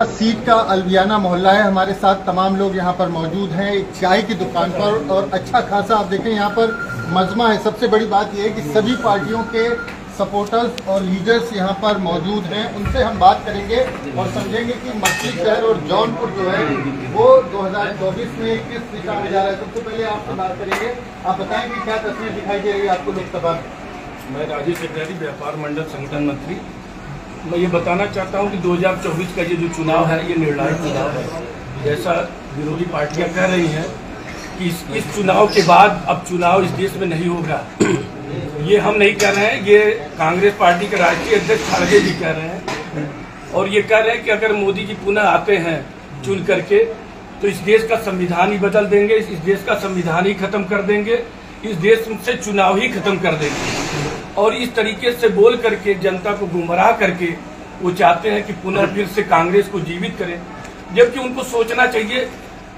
Seat का अलवियाना मोहल्ला है। हमारे साथ तमाम लोग यहाँ पर मौजूद हैं एक चाय की दुकान पर, और अच्छा खासा आप देखें यहाँ पर मजमा है। सबसे बड़ी बात यह है कि सभी पार्टियों के सपोर्टर्स और लीडर्स यहाँ पर मौजूद हैं। उनसे हम बात करेंगे और समझेंगे कि मछली शहर और जौनपुर जो है वो 2024 में किस दिशा में जा रहा है। सबसे पहले आपसे बात करेंगे, आप बताएं कि क्या तस्वीर दिखाई दे रही है आपको लोकसभा में। मैं राजेश सेक्रेटरी व्यापार मंडल संगठन मंत्री। मैं ये बताना चाहता हूँ कि 2024 का ये जो चुनाव है ये निर्णायक चुनाव है। जैसा विरोधी पार्टियां कह रही हैं कि इस चुनाव के बाद अब चुनाव इस देश में नहीं होगा, ये हम नहीं कह रहे हैं, ये कांग्रेस पार्टी के राष्ट्रीय अध्यक्ष खड़गे जी कह रहे हैं। और ये कह रहे हैं कि अगर मोदी जी पुनः आते हैं चुन करके तो इस देश का संविधान ही बदल देंगे, इस देश का संविधान ही खत्म कर देंगे, इस देश से चुनाव ही खत्म कर देंगे। और इस तरीके से बोल करके जनता को गुमराह करके वो चाहते हैं कि पुनः फिर से कांग्रेस को जीवित करें, जबकि उनको सोचना चाहिए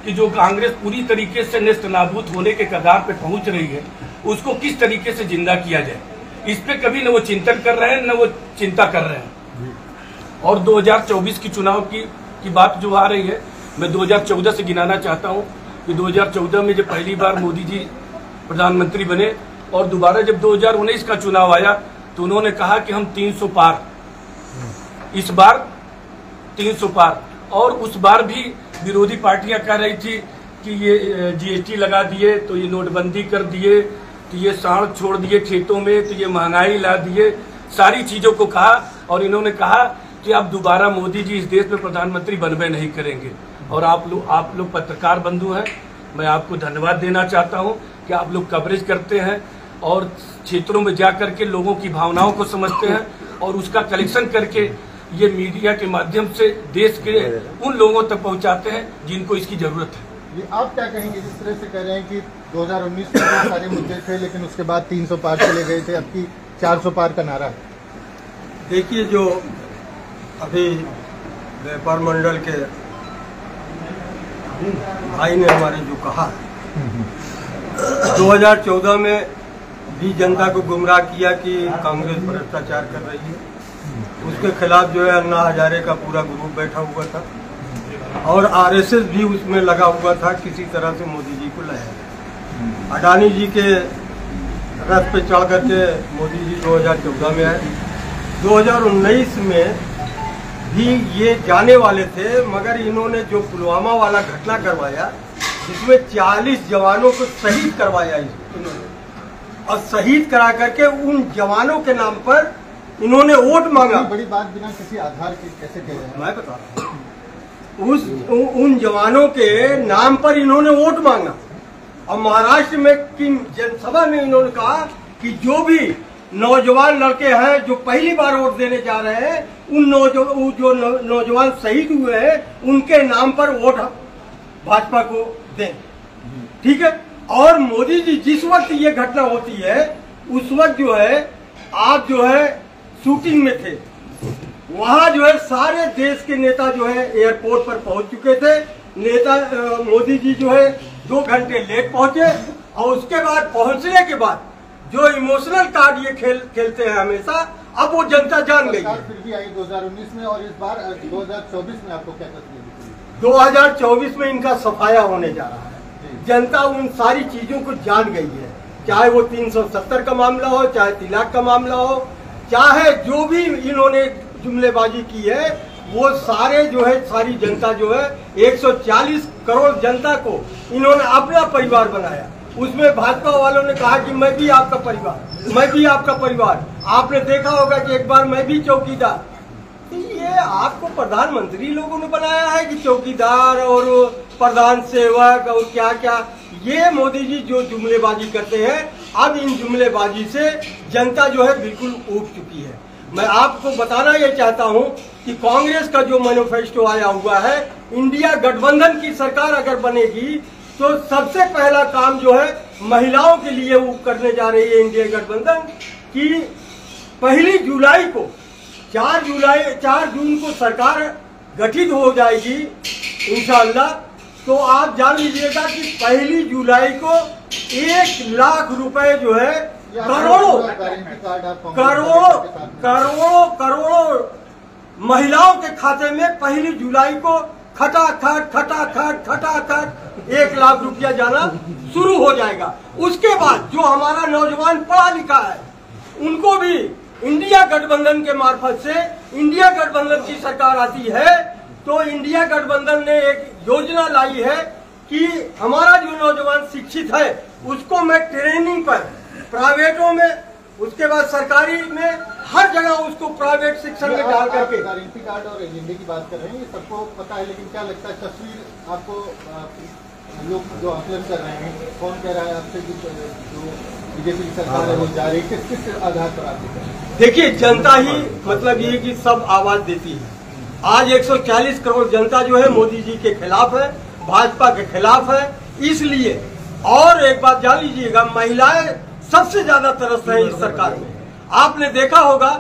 कि जो कांग्रेस पूरी तरीके से नेस्तनाबूद होने के कगार पे पहुंच रही है उसको किस तरीके से जिंदा किया जाए, इस पे कभी न वो चिंतन कर रहे हैं न वो चिंता कर रहे हैं। और 2024 की चुनाव की बात जो आ रही है, मैं 2014 से गिनाना चाहता हूँ कि 2014 में जब पहली बार मोदी जी प्रधानमंत्री बने और दोबारा जब 2019 का चुनाव आया तो उन्होंने कहा कि हम 300 पार, इस बार 300 पार। और उस बार भी विरोधी पार्टियां कह रही थी कि ये जीएसटी लगा दिए, तो ये नोटबंदी कर दिए, तो ये साढ़ छोड़ दिए खेतों में, तो ये महंगाई ला दिए, सारी चीजों को कहा। और इन्होंने कहा कि अब दोबारा मोदी जी इस देश में प्रधानमंत्री बनबे नहीं करेंगे। और आप लोग पत्रकार बंधु हैं, मैं आपको धन्यवाद देना चाहता हूं कि आप लोग कवरेज करते हैं और क्षेत्रों में जाकर के लोगों की भावनाओं को समझते हैं और उसका कलेक्शन करके ये मीडिया के माध्यम से देश के उन लोगों तक पहुंचाते हैं जिनको इसकी जरूरत है। ये आप क्या कहेंगे, जिस तरह से कह रहे हैं कि 2019 में बहुत सारे मुद्दे थे लेकिन उसके बाद 300 पार चले गए थे, अब की 400 पार का नारा है। देखिए, जो अभी व्यापार मंडल के भाई ने हमारे जो कहा 2014 में भी जनता को गुमराह किया कि कांग्रेस भ्रष्टाचार कर रही है, उसके खिलाफ जो है अन्ना हजारे का पूरा ग्रुप बैठा हुआ था और आरएसएस भी उसमें लगा हुआ था किसी तरह से मोदी जी को लाया। अडानी जी के रथ पे चढ़ करके मोदी जी 2014 में आए। 2019 में भी ये जाने वाले थे, मगर इन्होंने जो पुलवामा वाला घटना करवाया जिसमें 40 जवानों को शहीद करवाया इन्होंने, और शहीद करा करके उन जवानों के नाम पर इन्होंने वोट मांगा। बड़ी बात बिना किसी आधार के कैसे कह रहे हैं? मैं बता रहा हूँ, उन जवानों के नाम पर इन्होंने वोट मांगा। और महाराष्ट्र में की जनसभा में इन्होंने कहा कि जो भी नौजवान लड़के हैं जो पहली बार वोट देने जा रहे हैं, उन जो नौजवान शहीद हुए हैं उनके नाम पर वोट भाजपा को दें। ठीक है। और मोदी जी जिस वक्त ये घटना होती है उस वक्त जो है आप जो है शूटिंग में थे, वहां जो है सारे देश के नेता जो है एयरपोर्ट पर पहुंच चुके थे। मोदी जी जो है 2 घंटे लेट पहुंचे और उसके बाद पहुंचने के बाद जो इमोशनल कार्ड ये खेलते हैं हमेशा, अब वो जनता जान गई है। फिर भी आई 2019 में और इस बार 2024 में आपको क्या तस्वीर दिखी? 2024 में इनका सफाया होने जा रहा है। जनता उन सारी चीजों को जान गई है, चाहे वो 370 का मामला हो, चाहे तिलाक का मामला हो, चाहे जो भी इन्होंने जुमलेबाजी की है, वो सारे जो है सारी जनता जो है 140 करोड़ जनता को इन्होंने अपना परिवार बनाया। उसमें भाजपा वालों ने कहा कि मैं भी आपका परिवार, मैं भी आपका परिवार। आपने देखा होगा कि एक बार मैं भी चौकीदार। ये आपको प्रधानमंत्री लोगों ने बनाया है कि चौकीदार और प्रधान सेवक और क्या क्या। ये मोदी जी जो जुमलेबाजी करते हैं, अब इन जुमलेबाजी से जनता जो है बिल्कुल ऊब चुकी है। मैं आपको बताना ये चाहता हूं कि कांग्रेस का जो मैनिफेस्टो आया हुआ है, इंडिया गठबंधन की सरकार अगर बनेगी तो सबसे पहला काम जो है महिलाओं के लिए वो करने जा रही है इंडिया गठबंधन कि 1 जुलाई को 4 जून को सरकार गठित हो जाएगी इंशाअल्लाह। तो आप जान लीजिएगा कि 1 जुलाई को 1 लाख रुपए जो है करोड़ों महिलाओं के खाते में 1 जुलाई को खटाखट 1 लाख रुपया जाना शुरू हो जाएगा। उसके बाद जो हमारा नौजवान पढ़ा लिखा है उनको भी इंडिया गठबंधन के मार्फत से, इंडिया गठबंधन की सरकार आती है तो इंडिया गठबंधन ने एक योजना लाई है कि हमारा जो नौजवान शिक्षित है उसको मैं ट्रेनिंग पर प्राइवेटों में, उसके बाद सरकारी में, हर जगह उसको प्राइवेट शिक्षण में डाल करके। गारंटी कार्ड और एजेंडे की बात कर रहे हैं, ये सबको पता है, लेकिन क्या लगता है तस्वीर आपको लोग जो आकलन कर रहे हैं, कौन कह रहा है आपसे कि जो बीजेपी की सरकार है वो जा रही है, किस आधार पर आप देखिए, जनता ही मतलब ये कि सब आवाज देती है। आज 140 करोड़ जनता जो है मोदी जी के खिलाफ है, भाजपा के खिलाफ है। इसलिए और एक बात जान लीजिएगा, महिलाएं सबसे ज्यादा तरस रही है इस सरकार में। आपने देखा होगा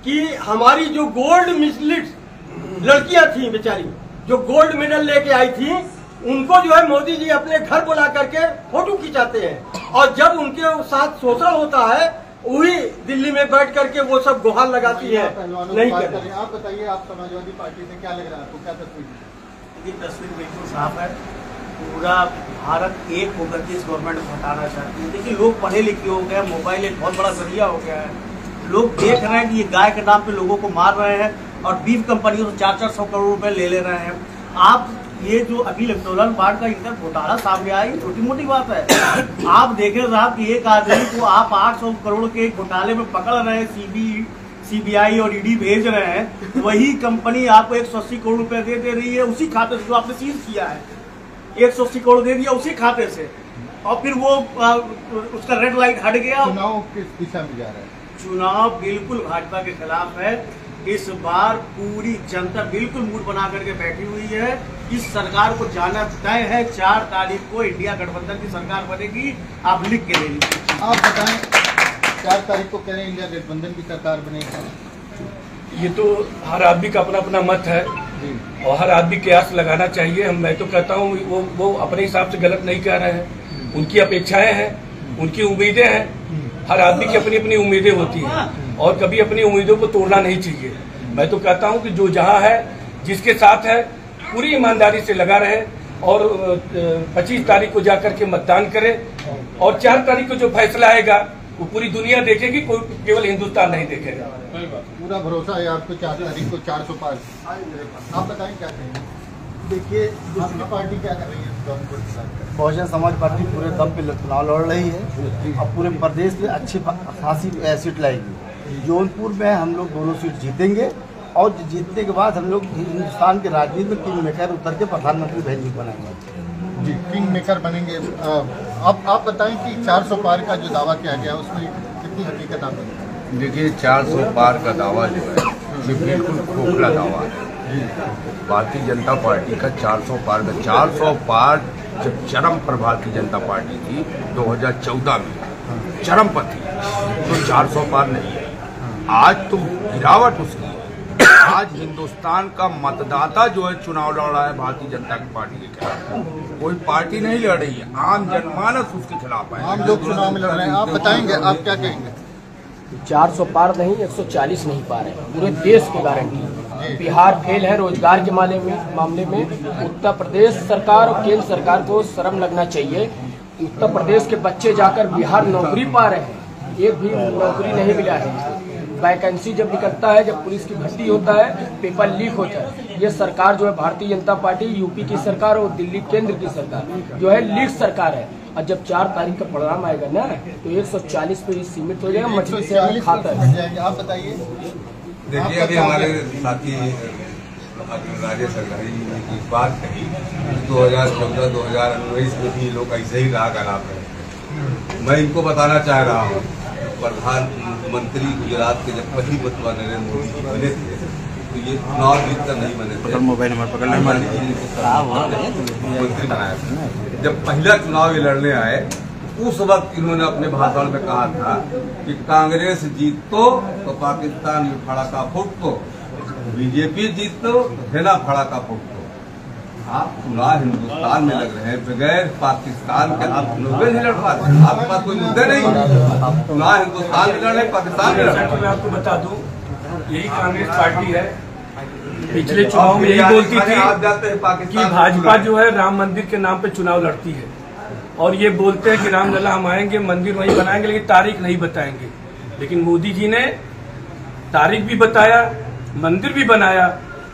कि हमारी जो गोल्ड मेडलिस्ट लड़कियां थी बेचारी, जो गोल्ड मेडल लेके आई थी, उनको जो है मोदी जी अपने घर बुला करके फोटो खिंचाते हैं, और जब उनके साथ शोषण होता है वही दिल्ली में बैठ करके वो सब गुहार लगाती है। नहीं कर। आप बताइए, आप समाजवादी पार्टी से क्या लग रहा है आपको, क्या तस्वीर? तस्वीर बिल्कुल साफ है। पूरा भारत एक होकर के इस गवर्नमेंट को हटाना चाहती है। देखिए, लोग पढ़े लिखे हो गए, मोबाइल एक बहुत बड़ा जरिया हो गया है। लोग देख रहे हैं कि ये गाय के नाम पे लोगों को मार रहे हैं और बीफ कंपनियों से 400 करोड़ रुपए ले रहे हैं। आप ये जो अभी इलेक्टोरल बांड का इतना घोटाला सामने आया, ये छोटी मोटी बात है। आप देखें साहब कि एक आदमी को आप 800 करोड़ के घोटाले में पकड़ रहे हैं, सीबीआई और ईडी भेज रहे हैं, वही कंपनी आपको 180 करोड़ रुपए दे रही है उसी खाते से जो आपने सीज किया है। 180 करोड़ दे दिया उसी खाते से, और फिर वो उसका रेड लाइट हट गया। चुनाव किस दिशा में जा रहा है? चुनाव बिल्कुल भाजपा के खिलाफ है। इस बार पूरी जनता बिल्कुल मूड बना करके बैठी हुई है। इस सरकार को जाना तय है। 4 तारीख को इंडिया गठबंधन की सरकार बनेगी। आप लिख के ले लीजिए। आप बताएं, 4 तारीख को कह रहे हैं इंडिया गठबंधन की सरकार बनेगी। ये तो हर आदमी का अपना अपना मत है और हर आदमी कयास लगाना चाहिए। मैं तो कहता हूँ वो अपने हिसाब से गलत नहीं कह रहे हैं। उनकी अपेक्षाएं हैं, उनकी उम्मीदें हैं। हर आदमी की अपनी अपनी उम्मीदें होती हैं और कभी अपनी उम्मीदों को तोड़ना नहीं चाहिए। मैं तो कहता हूं कि जो जहां है, जिसके साथ है, पूरी ईमानदारी से लगा रहे और 25 तारीख को जाकर के मतदान करे, और 4 तारीख को जो फैसला आएगा वो पूरी दुनिया देखेगी, कोई केवल हिंदुस्तान नहीं देखेगा। पूरा भरोसा है आपको 4 तारीख को 400 पार। आप बताएं क्या कहेंगे? देखिए, आपकी पार्टी क्या कर रही है? बहुजन समाज पार्टी पूरे दम पे चुनाव लड़ रही है और पूरे प्रदेश में अच्छी खासी सीट लाएगी। जौनपुर में हम लोग दोनों सीट जीतेंगे और जीतने के बाद हम लोग हिंदुस्तान के राजनीति में किंग मेकर उतर के प्रधानमंत्री भेजने बनाएंगे। जी, किंग मेकर बनेंगे। आप बताएं कि 400 पार का जो दावा किया गया उसमें कितनी हकीकत आप बताएं? देखिए, 400 पार का दावा जो है ये बिल्कुल खोखला दावा है। भारतीय जनता पार्टी का 400 पार का 400 पार जब चरम पर भारतीय जनता पार्टी थी 2014 में चरम पर थी, तो 400 पार नहीं है। आज तो गिरावट उसकी है। आज हिंदुस्तान का मतदाता जो है चुनाव लड़ रहा है भारतीय जनता पार्टी के खिलाफ। कोई पार्टी नहीं लड़ रही है, आम जनमानस उसके खिलाफ है। आम लोग चुनाव में लड़ रहे हैं। आप बताएंगे, आप क्या कहेंगे? 400 पार नहीं, 140 नहीं पा रहे हैं। पूरे देश की गारंटी। बिहार फेल है रोजगार के मामले में। उत्तर प्रदेश सरकार और केंद्र सरकार को शर्म लगना चाहिए। उत्तर प्रदेश के बच्चे जाकर बिहार नौकरी पा रहे हैं, एक भी नौकरी नहीं मिला है। वैकेंसी जब निकलता है, जब पुलिस की भर्ती होता है, पेपर लीक होता है। ये सरकार जो है भारतीय जनता पार्टी, यूपी की सरकार और दिल्ली केंद्र की सरकार जो है लीक सरकार है। और जब 4 तारीख का परिणाम आएगा ना, तो 140 पे सीमित हो जाएगा। मछली से खाता है। आप बताइए। देखिए, अभी हमारे साथी राजेश सरकारी ने की बात कही, 2014-2019 में भी लोग ऐसे ही राह खराब है। मैं इनको बताना चाह रहा हूँ, प्रधानमंत्री गुजरात के जब पहली मतवा नरेंद्र मोदी जी बने थे तो ये चुनाव जीतकर नहीं बने थे। मोबाइल नंबर पकड़ मंत्री बनाया था। जब पहला चुनाव ये लड़ने आए, उस वक्त इन्होंने अपने भाषण में कहा था कि कांग्रेस जीतो तो पाकिस्तान में फड़ाका फूटतो, बीजेपी जीतो तो सेना फड़ाका फूटतो। आप चुनाव हिंदुस्तान में लग रहे हैं, बगैर पाकिस्तान के आप चुनाव नहीं लड़ पाते। आपके पास कोई मुद्दे नहीं, चुनाव हिंदुस्तान में लड़ रहे, पाकिस्तान में लड़ रहे। मैं आपको बता दूं, यही कांग्रेस पार्टी है पिछले चुनाव में यही बोलती थी आप जाते हैं कि पाकिस्तान भाजपा जो है राम मंदिर के नाम पे चुनाव लड़ती है और ये बोलते हैं कि रामलला हम आएंगे, मंदिर वहीं बनाएंगे, लेकिन तारीख नहीं बताएंगे। लेकिन मोदी जी ने तारीख भी बताया, मंदिर भी बनाया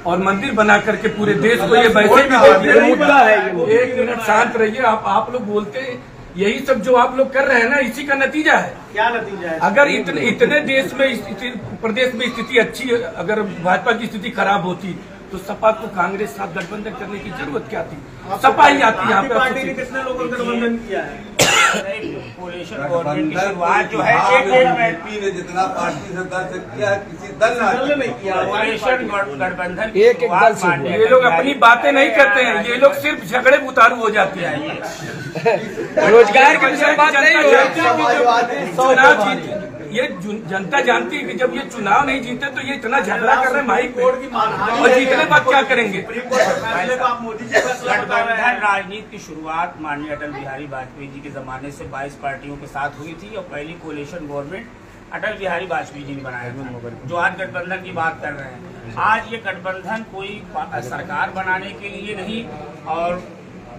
और मंदिर बना करके पूरे देश को ये वैसे भी मुद्दा है। एक मिनट शांत रहिए। आप लोग बोलते हैं, यही सब जो आप लोग कर रहे हैं ना, इसी का नतीजा है। क्या नतीजा है? अगर इतने देश में प्रदेश में स्थिति अच्छी, अगर भाजपा की स्थिति खराब होती तो सपा को कांग्रेस साथ गठबंधन करने की जरूरत क्या थी? सपा ही आती यहाँ पे। पार्टी ने कितने लोगों का गठबंधन किया है? कोalition गवर्नमेंट की शुरुआत जो है एक बीजेपी ने जितना पार्टी से दल से किया है, किसी दल ने नहीं किया। कोalition गठबंधन एक दल से ये लोग अपनी बातें नहीं करते हैं, ये लोग सिर्फ झगड़े उतारू हो जाते हैं। रोजगार की विषय बात नहीं हो। चुनाव जीत ये जनता जानती है कि जब ये चुनाव नहीं जीते तो ये इतना झगड़ा कर रहे हैं माइक पे, और जीतने बाद क्या करेंगे? गठबंधन राजनीति की शुरुआत माननीय अटल बिहारी वाजपेयी जी के जमाने से 22 पार्टियों के साथ हुई थी और पहली कोalition गवर्नमेंट अटल बिहारी वाजपेयी जी ने बनाया था, जो आज गठबंधन की बात कर रहे हैं। आज ये गठबंधन कोई सरकार बनाने के लिए नहीं और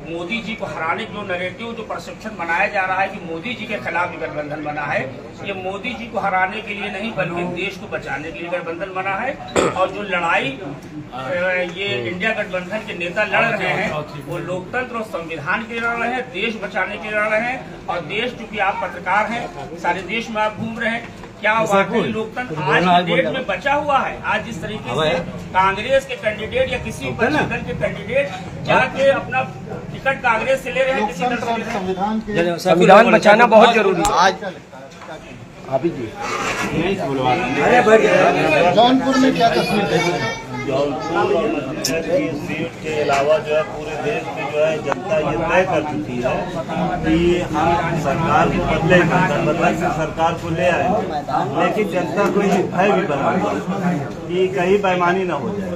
मोदी जी को हराने जो नैरेटिव, जो परसेप्शन बनाया जा रहा है कि मोदी जी के खिलाफ ये गठबंधन बना है, ये मोदी जी को हराने के लिए नहीं बल्कि देश को बचाने के लिए गठबंधन बना है। और जो लड़ाई ये इंडिया गठबंधन के नेता लड़ रहे हैं वो लोकतंत्र और संविधान के लड़ रहे हैं, देश बचाने के लड़ रहे हैं। और देश, चूंकि आप पत्रकार हैं, सारे देश में आप घूम रहे हैं, क्या वाकई लोकतंत्र आज की डेट में बचा हुआ है? आज जिस तरीके से कांग्रेस के कैंडिडेट या किसी विपक्षी दल के कैंडिडेट जाके अपना टिकट कांग्रेस से ले रहे हैं, किसी दल से ले रहे हैं। संविधान बचाना बहुत जरूरी है आज। आप ही जी जौनपुर में क्या तस्वीर देखते हैं? जौनपुर और मधुबन की सीट के अलावा जो है पूरे देश में जो है जनता ये तय कर चुकी है कि हम सरकार को बदलेंगे, गठबंधन से सरकार को ले आएंगे, लेकिन जनता को ये भय भी बना कि कहीं बेईमानी न हो जाए।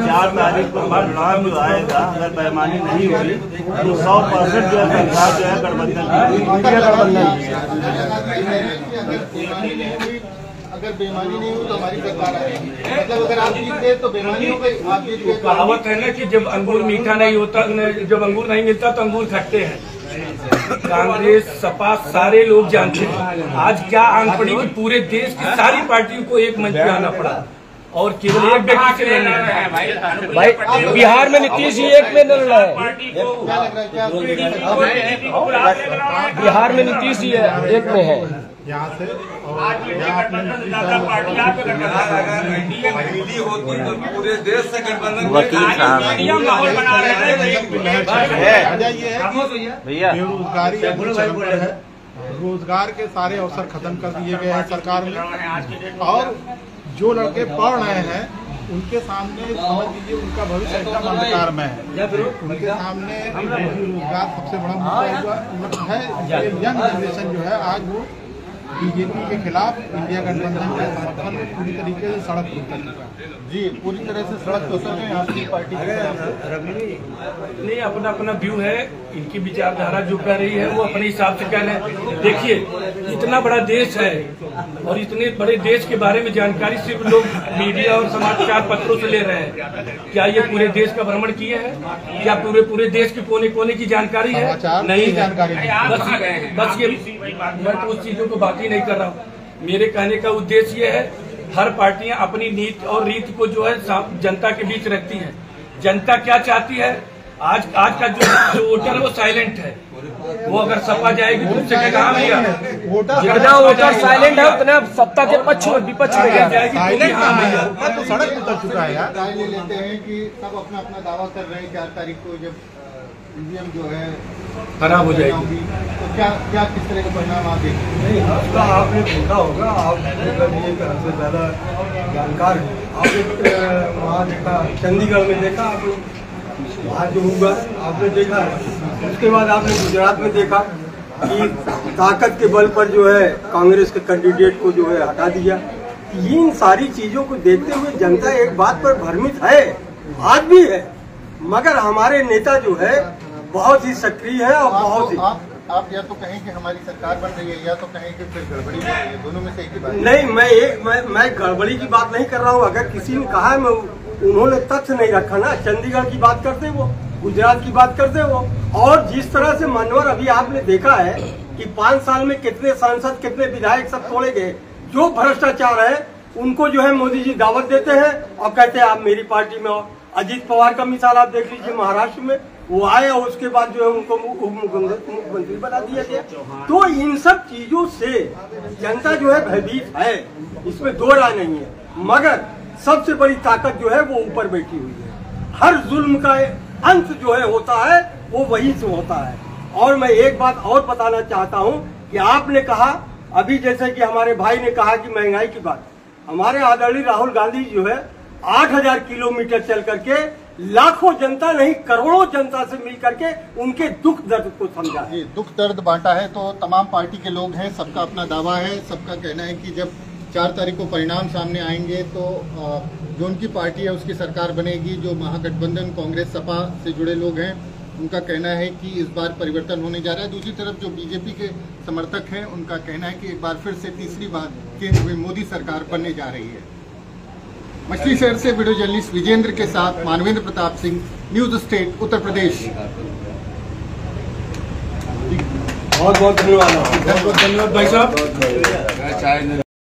4 तारीख को परिणाम जो आएगा, अगर बेईमानी नहीं हुई तो 100% जो है सरकार जो है गठबंधन अगर बेईमानी नहीं हुई तो हमारी सरकार आएगी। मतलब अगर आप जीते तो बेईमानी हो गई, आप जीत गए। कहावत है ना कि जब अंगूर मीठा नहीं होता, जब अंगूर नहीं मिलता तो अंगूर खट्टे हैं। कांग्रेस, सपा, सारे लोग जानते हैं। आज क्या आंख पड़ी कि पूरे देश की सारी पार्टियों को एक मंच पे आना पड़ा और केवल एक व्यक्ति से लड़ने हैं। भाई बिहार में नीतीश जी एक में लड़ रहा है, क्या लग रहा है? बिहार में नीतीश जी एक में है। यहाँ से दिल्ली होती तो पूरे देश से गठबंधन बेरोजगारी है, रोजगार के सारे अवसर खत्म कर दिए गए हैं सरकार ने। और जो लड़के पढ़ रहे हैं उनके सामने समझ लीजिए उनका भविष्य एकदम अंधकार में है। उनके सामने रोजगार सबसे बड़ा मुद्दा है। यंग जनरेशन जो है आज वो बीजेपी के खिलाफ इंडिया गठबंधन के समर्थन में पूरी तरीके से सड़क पर उतर चुका है। जी, पूरी तरह से सड़क पर उतर गए आपकी पार्टी नहीं, अपना अपना व्यू है, इनकी विचारधारा जो कह रही है वो अपने हिसाब से कह रहे हैं। देखिए, इतना बड़ा देश है और इतने बड़े देश के बारे में जानकारी सिर्फ लोग मीडिया और समाचार पत्रों से ले रहे हैं। क्या ये पूरे देश का भ्रमण किए हैं? क्या पूरे देश के कोने कोने की जानकारी है? नहीं जानकारी। बस ये मैं तो उस चीजों को बाकी नहीं कर रहा हूँ। मेरे कहने का उद्देश्य ये है, हर पार्टियां अपनी नीति और रीति को जो है जनता के बीच रखती है। जनता क्या चाहती है? आज का जो वोटर है वो साइलेंट है। वो अगर सपा जाएगी तो उससे क्या काम है? जितना वोटर साइलेंट है उतना सत्ता के पक्ष में विपक्ष में जाएगी। तो सड़क उतर चुका है यार। राय ले लेते हैं कि सब अपना अपना दावा कर रहे हैं 4 तारीख को जब ईवीएम जो है खराब हो जाएगी तो क्या किस तरह का परिणाम आप देखेंगे? नहीं, आपका आपने देखा होगा, आप सबसे ज्यादा जानकार हैं। आपने वहाँ देखा, चंडीगढ़ में देखा, आपने वहाँ जो हुआ आपने देखा। उसके बाद आपने गुजरात में देखा कि ताकत के बल पर जो है कांग्रेस के कैंडिडेट को जो है हटा दिया। इन सारी चीजों को देखते हुए जनता एक बात पर भ्रमित है, आज भी है, मगर हमारे नेता जो है बहुत ही सक्रिय है और बहुत ही आप या तो कहें कि हमारी सरकार बन रही है या तो कहें कि फिर गड़बड़ी हो रही है, दोनों में से एक ही बात। नहीं, मैं गड़बड़ी की बात नहीं कर रहा हूँ। अगर किसी ने कहा है मैं उन्होंने तथ्य नहीं रखा ना। चंडीगढ़ की बात करते वो, गुजरात की बात करते वो, और जिस तरह से मनोहर अभी आपने देखा है कि 5 साल में कितने सांसद कितने विधायक सब तोड़े गए। जो भ्रष्टाचार है उनको जो है मोदी जी दावत देते हैं और कहते हैं आप मेरी पार्टी में हो। अजीत पवार का मिसाल आप देख लीजिए, महाराष्ट्र में वो आए और उसके बाद जो है उनको मुख्यमंत्री बना दिया गया। तो इन सब चीजों से जनता जो है भयभीत है, इसमें दो राय नहीं है। मगर सबसे बड़ी ताकत जो है वो ऊपर बैठी हुई है। हर जुल्म का अंत जो है होता है वो वहीं से होता है। और मैं एक बात और बताना चाहता हूँ कि आपने कहा अभी, जैसे कि हमारे भाई ने कहा कि महंगाई की बात, हमारे आदरणीय राहुल गांधी जो है 8000 किलोमीटर चल करके लाखों जनता नहीं करोड़ों जनता से मिल करके उनके दुख दर्द को समझा। ये दुख दर्द बांटा है। तो तमाम पार्टी के लोग हैं, सबका अपना दावा है, सबका कहना है कि जब 4 तारीख को परिणाम सामने आएंगे तो जो उनकी पार्टी है उसकी सरकार बनेगी। जो महागठबंधन कांग्रेस सपा से जुड़े लोग हैं उनका कहना है कि इस बार परिवर्तन होने जा रहा है। दूसरी तरफ जो बीजेपी के समर्थक हैं उनका कहना है कि एक बार फिर से तीसरी बार केंद्र में मोदी सरकार बनने जा रही है। मछली शहर से वीडियो जर्नलिस्ट विजेंद्र के साथ मानवेंद्र प्रताप सिंह, न्यूज स्टेट, उत्तर प्रदेश। बहुत बहुत धन्यवाद भाई साहब।